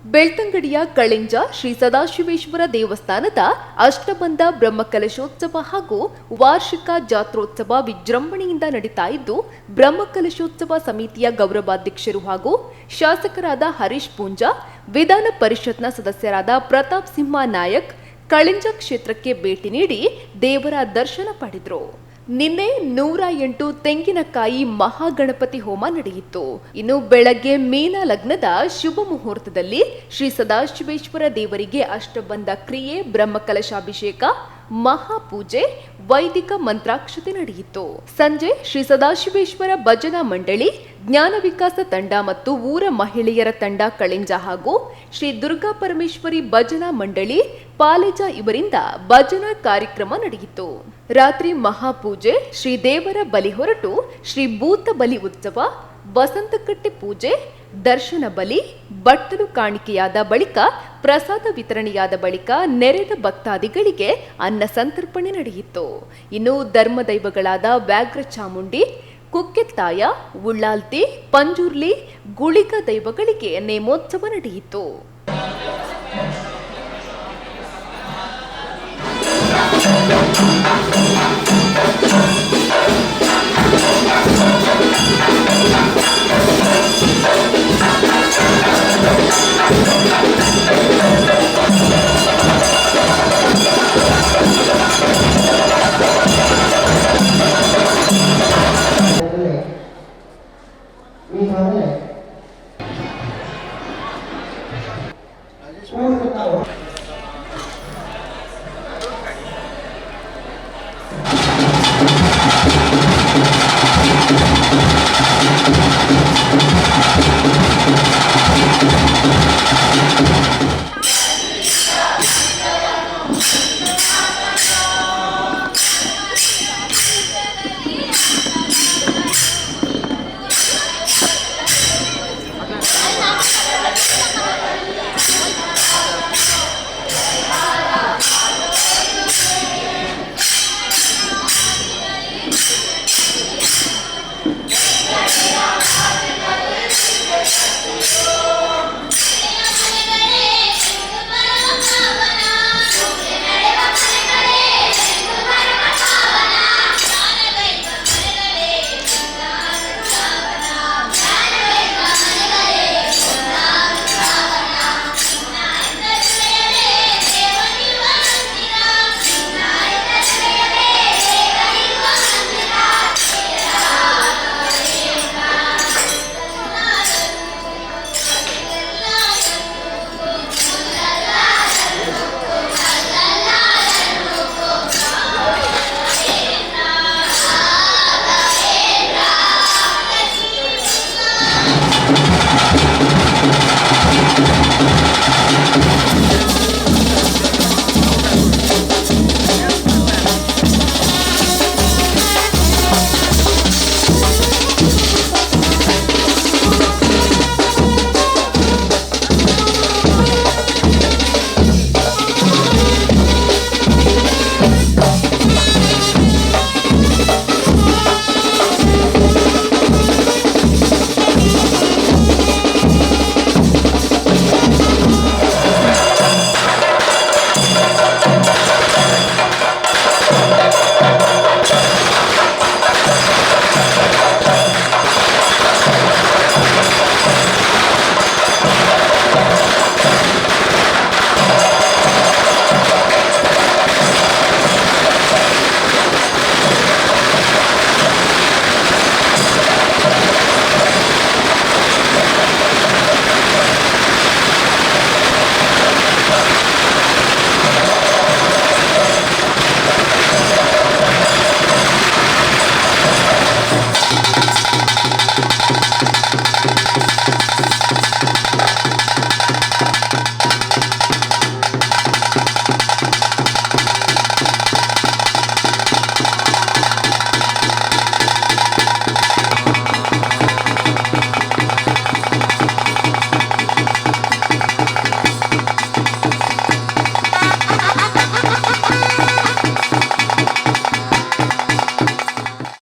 ಬೆಳ್ತಂಗಡಿಯ ಕಳಿಂಜ ಶ್ರೀ ಸದಾಶಿವೇಶ್ವರ ದೇವಸ್ಥಾನದ ಅಷ್ಟಬಂಧ ಬ್ರಹ್ಮಕಲಶೋತ್ಸವ ಹಾಗೂ ವಾರ್ಷಿಕ ಜಾತ್ರೋತ್ಸವ ವಿಜೃಂಭಣೆಯಿಂದ ನಡೀತಾ ಇದ್ದು, ಬ್ರಹ್ಮಕಲಶೋತ್ಸವ ಸಮಿತಿಯ ಗೌರವಾಧ್ಯಕ್ಷರು ಹಾಗೂ ಶಾಸಕರಾದ ಹರೀಶ್ ಪೂಂಜಾ, ವಿಧಾನ ಪರಿಷತ್ನ ಸದಸ್ಯರಾದ ಪ್ರತಾಪ್ ಸಿಂಹ ನಾಯಕ್ ಕಳಿಂಜ ಕ್ಷೇತ್ರಕ್ಕೆ ಭೇಟಿ ನೀಡಿ ದೇವರ ದರ್ಶನ ಪಡೆದರು. ನಿನ್ನೆ 108 ತೆಂಗಿನಕಾಯಿ ಮಹಾಗಣಪತಿ ಹೋಮ ನಡೆಯಿತು. ಇನ್ನು ಬೆಳಗ್ಗೆ ಮೀನ ಲಗ್ನದ ಶುಭ ಮುಹೂರ್ತದಲ್ಲಿ ಶ್ರೀ ಸದಾಶಿವೇಶ್ವರ ದೇವರಿಗೆ ಅಷ್ಟಬಂಧ ಕ್ರಿಯೆ, ಬ್ರಹ್ಮಕಲಶಾಭಿಷೇಕ, ಮಹಾಪೂಜೆ, ವೈದಿಕ ಮಂತ್ರಾಕ್ಷತೆ ನಡೆಯಿತು. ಸಂಜೆ ಶ್ರೀ ಸದಾಶಿವೇಶ್ವರ ಭಜನಾ ಮಂಡಳಿ, ಜ್ಞಾನ ವಿಕಾಸ ತಂಡ ಮತ್ತು ಊರ ಮಹಿಳೆಯರ ತಂಡ ಕಳಿಂಜ ಹಾಗೂ ಶ್ರೀ ದುರ್ಗಾ ಪರಮೇಶ್ವರಿ ಭಜನಾ ಮಂಡಳಿ ಪಾಲೇಜ ಇವರಿಂದ ಭಜನಾ ಕಾರ್ಯಕ್ರಮ ನಡೆಯಿತು. ರಾತ್ರಿ ಮಹಾಪೂಜೆ, ಶ್ರೀ ದೇವರ ಬಲಿ ಹೊರಟು ಶ್ರೀ ಭೂತ ಬಲಿ ಉತ್ಸವ, ವಸಂತಕಟ್ಟೆ ಪೂಜೆ, ದರ್ಶನ ಬಲಿ, ಬಟ್ಟಲು ಕಾಣಿಕೆಯಾದ ಬಳಿಕ ಪ್ರಸಾದ ವಿತರಣೆಯಾದ ಬಳಿಕ ನೆರೆದ ಭಕ್ತಾದಿಗಳಿಗೆ ಅನ್ನ ಸಂತರ್ಪಣೆ ನಡೆಯಿತು. ಇನ್ನು ಧರ್ಮದೈವಗಳಾದ ವ್ಯಾಘ್ರ ಚಾಮುಂಡಿ, ಕುಕ್ಕೆತ್ತಾಯ, ಉಳ್ಳಾಲ್ತಿ, ಪಂಜುರ್ಲಿ, ಗುಳಿಗ ದೈವಗಳಿಗೆ ನೇಮೋತ್ಸವ ನಡೆಯಿತು.